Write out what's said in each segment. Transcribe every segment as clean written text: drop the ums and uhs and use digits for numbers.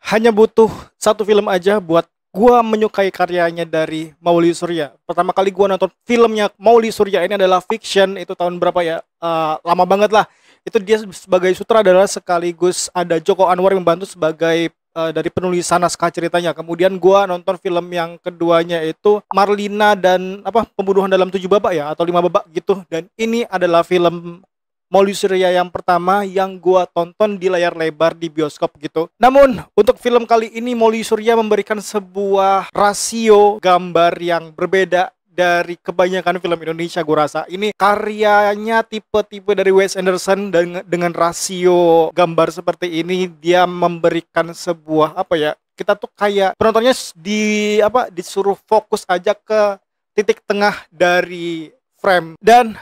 Hanya butuh satu film aja buat gua menyukai karyanya dari Mauli Surya. Pertama kali gua nonton filmnya Mauli Surya ini adalah Fiction, itu tahun berapa ya? Lama banget lah. Itu dia sebagai sutradara sekaligus ada Joko Anwar yang membantu sebagai dari penulisan naskah ceritanya. Kemudian gua nonton film yang keduanya itu Marlina dan apa Pembunuhan dalam 7 Babak ya atau 5 babak gitu. Dan ini adalah film Mauli Surya yang pertama yang gua tonton di layar lebar di bioskop gitu. Namun untuk film kali ini Mauli Surya memberikan sebuah rasio gambar yang berbeda dari kebanyakan film Indonesia. Gue rasa ini karyanya tipe-tipe dari Wes Anderson, dan dengan rasio gambar seperti ini dia memberikan sebuah apa ya, kita tuh kayak penontonnya disuruh fokus aja ke titik tengah dari frame. Dan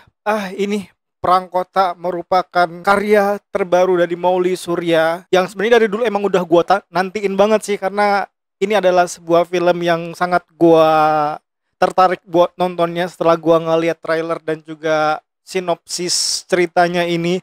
ini Perang Kota merupakan karya terbaru dari Mauli Surya yang sebenarnya dari dulu emang udah gua nantiin banget sih, karena ini adalah sebuah film yang sangat gua tertarik buat nontonnya setelah gua ngeliat trailer dan juga sinopsis ceritanya ini.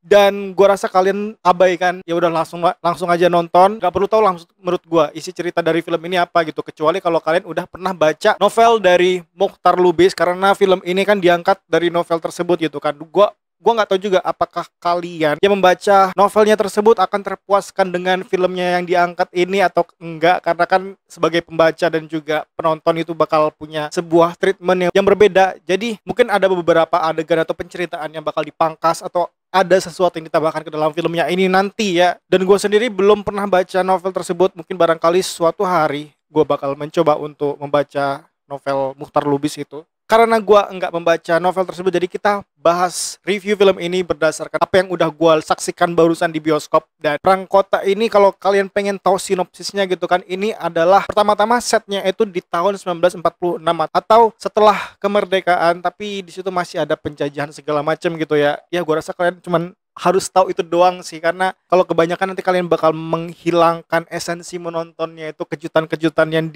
Dan gua rasa kalian abaikan, ya udah langsung aja nonton, nggak perlu tahu langsung menurut gua isi cerita dari film ini apa gitu, kecuali kalau kalian udah pernah baca novel dari Mokhtar Lubis, karena film ini kan diangkat dari novel tersebut gitu kan. Gua nggak tahu juga apakah kalian yang membaca novelnya tersebut akan terpuaskan dengan filmnya yang diangkat ini atau enggak, karena kan sebagai pembaca dan juga penonton itu bakal punya sebuah treatment yang berbeda. Jadi mungkin ada beberapa adegan atau penceritaan yang bakal dipangkas atau ada sesuatu yang ditambahkan ke dalam filmnya ini nanti ya. Dan gue sendiri belum pernah baca novel tersebut. Mungkin barangkali suatu hari gue bakal mencoba untuk membaca novel Mokhtar Lubis itu. Karena gue enggak membaca novel tersebut, jadi kita bahas review film ini berdasarkan apa yang udah gue saksikan barusan di bioskop. Dan Perang Kota ini kalau kalian pengen tahu sinopsisnya gitu kan, ini adalah pertama-tama setnya itu di tahun 1946 atau setelah kemerdekaan, tapi di situ masih ada penjajahan segala macam gitu ya. Ya gue rasa kalian cuman harus tahu itu doang sih, karena kalau kebanyakan nanti kalian bakal menghilangkan esensi menontonnya, itu kejutan-kejutan yang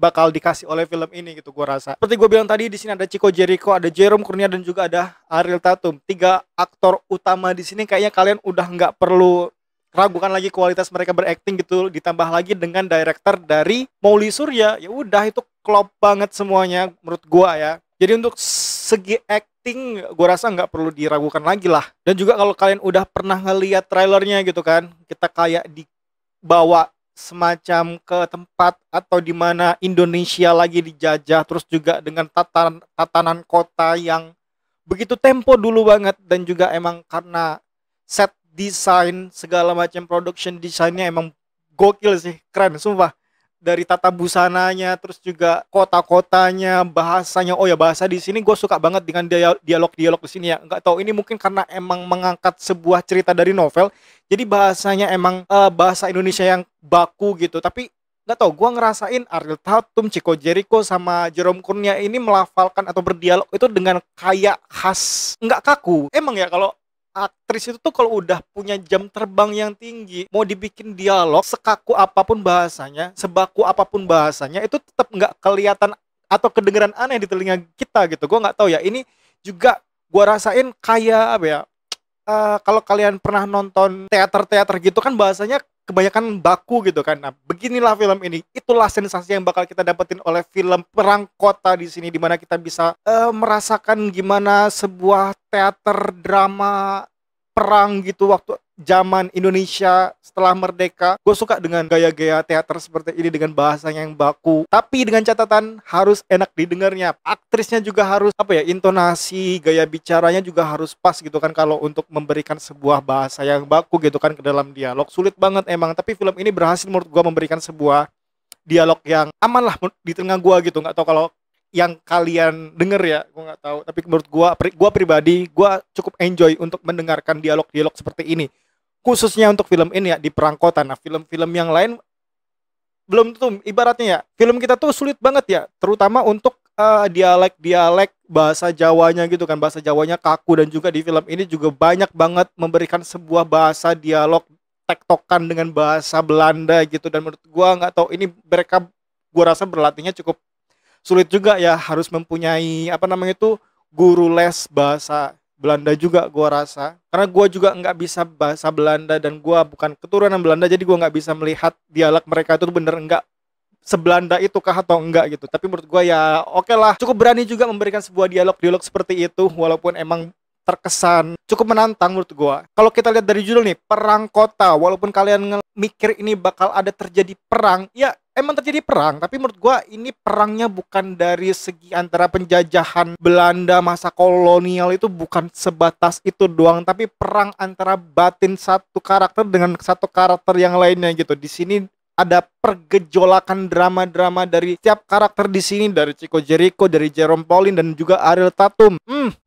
bakal dikasih oleh film ini gitu gua rasa. Seperti gue bilang tadi, di sini ada Chico Jericho, ada Jerome Kurnia, dan juga ada Ariel Tatum. 3 aktor utama di sini kayaknya kalian udah nggak perlu ragukan lagi kualitas mereka berakting gitu, ditambah lagi dengan director dari Mauli Surya. Ya udah, itu klop banget semuanya menurut gua ya. Jadi untuk segi acting gue rasa nggak perlu diragukan lagi lah. Dan juga kalau kalian udah pernah ngeliat trailernya gitu kan, kita kayak dibawa semacam ke tempat atau di mana Indonesia lagi dijajah, terus juga dengan tatanan kota yang begitu tempo dulu banget. Dan juga emang karena set design segala macam production desainnya emang gokil sih, keren sumpah. Dari tata busananya, terus juga kota-kotanya, bahasanya. Oh ya, bahasa di sini gue suka banget dengan dialog-dialog di sini ya. Nggak tahu ini mungkin karena emang mengangkat sebuah cerita dari novel, jadi bahasanya emang bahasa Indonesia yang baku gitu. Tapi nggak tahu, gue ngerasain Ariel Tatum, Chico Jericho, sama Jerome Kurnia ini melafalkan atau berdialog itu dengan kayak khas, nggak kaku. Emang ya kalau aktris itu tuh kalau udah punya jam terbang yang tinggi, mau dibikin dialog sekaku apapun bahasanya, sebaku apapun bahasanya, itu tetap nggak kelihatan atau kedengeran aneh di telinga kita gitu. Gue nggak tahu ya, ini juga gue rasain kayak apa ya, kalau kalian pernah nonton teater-teater gitu kan, bahasanya kebanyakan baku gitu kan. Nah, beginilah film ini. Itulah sensasi yang bakal kita dapetin oleh film Perang Kota di sini, dimana kita bisa merasakan gimana sebuah teater drama perang gitu waktu zaman Indonesia setelah merdeka. Gue suka dengan gaya-gaya teater seperti ini dengan bahasanya yang baku, tapi dengan catatan harus enak didengarnya. Aktrisnya juga harus apa ya, intonasi, gaya bicaranya juga harus pas gitu kan, kalau untuk memberikan sebuah bahasa yang baku gitu kan ke dalam dialog. Sulit banget emang, tapi film ini berhasil menurut gue memberikan sebuah dialog yang aman lah di tengah gue gitu. Nggak tahu kalau yang kalian denger ya, gue nggak tahu, tapi menurut gue pribadi, gue cukup enjoy untuk mendengarkan dialog-dialog seperti ini, khususnya untuk film ini ya, di Perang Kota. Nah, film-film yang lain belum tuh, ibaratnya ya, film kita tuh sulit banget ya, terutama untuk dialek-dialek bahasa Jawanya gitu kan, bahasa Jawanya kaku. Dan juga di film ini juga banyak banget memberikan sebuah bahasa dialog tektokan dengan bahasa Belanda gitu. Dan menurut gue nggak tahu, ini mereka, gue rasa berlatihnya cukup sulit juga ya, harus mempunyai apa namanya itu, guru les bahasa Belanda juga gua rasa, karena gua juga nggak bisa bahasa Belanda dan gua bukan keturunan Belanda, jadi gua nggak bisa melihat dialek mereka itu bener enggak sebelanda itu kah atau enggak gitu. Tapi menurut gua ya oke lah, cukup berani juga memberikan sebuah dialog-dialog seperti itu, walaupun emang terkesan cukup menantang menurut gua. Kalau kita lihat dari judul nih, Perang Kota, walaupun kalian mikir ini bakal ada terjadi perang, ya emang terjadi perang, tapi menurut gua ini perangnya bukan dari segi antara penjajahan Belanda masa kolonial, itu bukan sebatas itu doang, tapi perang antara batin satu karakter dengan satu karakter yang lainnya gitu. Di sini ada pergejolakan drama-drama dari tiap karakter di sini, dari Chico Jericho, dari Jerome Pauline dan juga Ariel Tatum.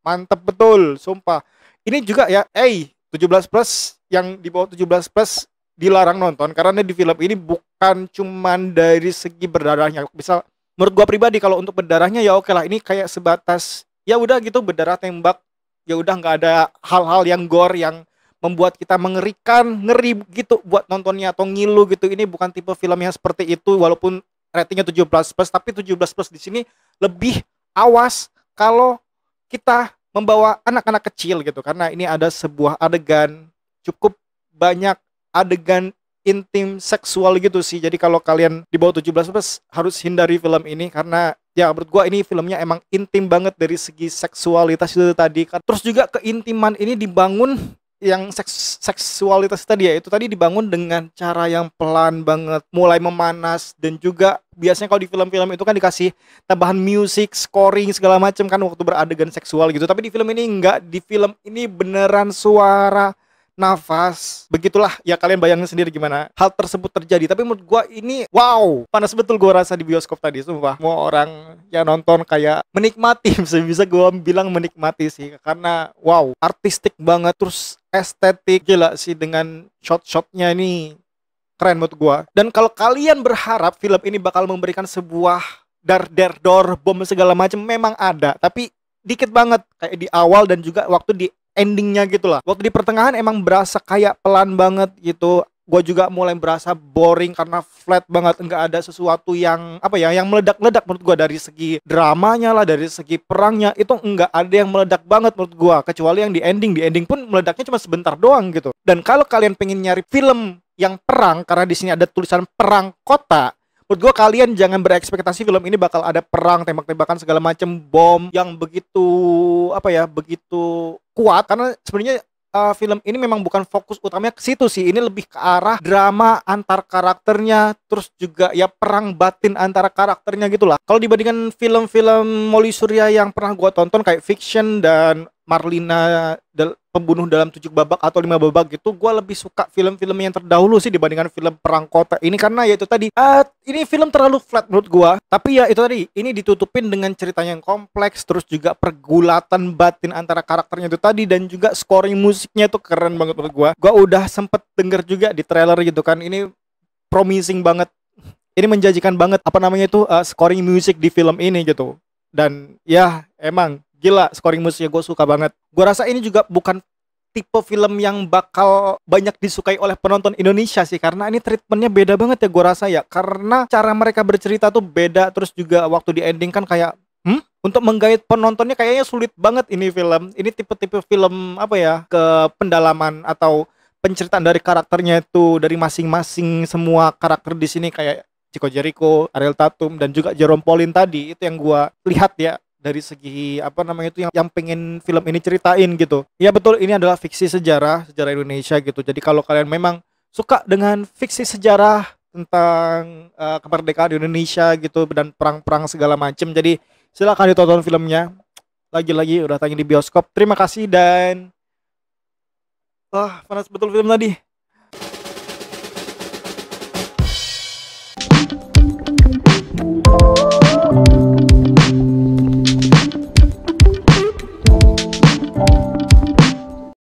Mantep betul, sumpah. Ini juga ya, 17 plus, yang di bawah 17 plus dilarang nonton karena di film ini bukan cuman dari segi berdarahnya. Bisa menurut gua pribadi kalau untuk berdarahnya ya oke lah, ini kayak sebatas ya udah gitu, berdarah tembak, ya udah nggak ada hal-hal yang gore yang membuat kita ngeri gitu buat nontonnya atau ngilu gitu. Ini bukan tipe film yang seperti itu, walaupun ratingnya 17 plus, tapi 17 plus di sini lebih awas kalau kita membawa anak-anak kecil gitu, karena ini ada sebuah adegan, cukup banyak adegan intim seksual gitu sih. Jadi kalau kalian di bawah 17 plus harus hindari film ini, karena ya menurut gua ini filmnya emang intim banget dari segi seksualitas itu tadi. Terus juga keintiman ini dibangun, yang seksualitas tadi ya, itu tadi dibangun dengan cara yang pelan banget, mulai memanas, dan juga biasanya kalau di film-film itu kan dikasih tambahan musik, scoring segala macam kan waktu beradegan seksual gitu. Tapi di film ini enggak, di film ini beneran suara, nafas, begitulah ya, kalian bayangin sendiri gimana hal tersebut terjadi. Tapi menurut gua ini wow, panas betul gua rasa di bioskop tadi, sumpah. Mau orang yang nonton kayak menikmati, bisa gua bilang menikmati sih, karena wow, artistik banget, terus estetik gila sih, dengan shot-shotnya ini keren menurut gua. Dan kalau kalian berharap film ini bakal memberikan sebuah dor bom segala macam, memang ada, tapi dikit banget, kayak di awal dan juga waktu di endingnya gitu lah. Waktu di pertengahan emang berasa kayak pelan banget gitu. Gue juga mulai berasa boring karena flat banget, nggak ada sesuatu yang apa ya, yang meledak-ledak menurut gue. Dari segi dramanya lah, dari segi perangnya, itu nggak ada yang meledak banget menurut gue, kecuali yang di ending pun meledaknya cuma sebentar doang gitu. Dan kalau kalian pengen nyari film yang perang, karena di sini ada tulisan Perang Kota, menurut gue kalian jangan berekspektasi film ini bakal ada perang, tembak-tembakan segala macam, bom yang begitu apa ya, begitu kuat. Karena sebenarnya film ini memang bukan fokus utamanya ke situ sih. Ini lebih ke arah drama antar karakternya, terus juga ya perang batin antara karakternya gitulah. Kalau dibandingkan film-film Molly Surya yang pernah gua tonton kayak Fiction dan Marlina Pembunuh dalam 7 babak atau 5 babak gitu, gue lebih suka film-film yang terdahulu sih dibandingkan film Perang Kota ini. Karena ya itu tadi, ini film terlalu flat menurut gue. Tapi ya itu tadi, ini ditutupin dengan ceritanya yang kompleks, terus juga pergulatan batin antara karakternya itu tadi, dan juga scoring musiknya itu keren banget menurut gue. Gue udah sempet denger juga di trailer gitu kan, ini promising banget, ini menjanjikan banget apa namanya itu, scoring musik di film ini gitu. Dan ya emang gila, scoring musiknya gue suka banget. Gue rasa ini juga bukan tipe film yang bakal banyak disukai oleh penonton Indonesia sih, karena ini treatmentnya beda banget ya gue rasa ya. Karena cara mereka bercerita tuh beda, terus juga waktu di ending kan kayak untuk menggait penontonnya kayaknya sulit banget ini film. Ini tipe-tipe film apa ya, ke pendalaman atau penceritaan dari karakternya itu, dari masing-masing semua karakter di sini, kayak Chico Jericho, Ariel Tatum, dan juga Jerome Pauline tadi. Itu yang gue lihat ya, dari segi apa namanya itu yang pengen film ini ceritain gitu. Ya betul, ini adalah fiksi sejarah Indonesia gitu. Jadi kalau kalian memang suka dengan fiksi sejarah tentang kemerdekaan Indonesia gitu, dan perang-perang segala macem, jadi silakan ditonton filmnya. Lagi-lagi udah tayang di bioskop. Terima kasih, dan panas betul film tadi.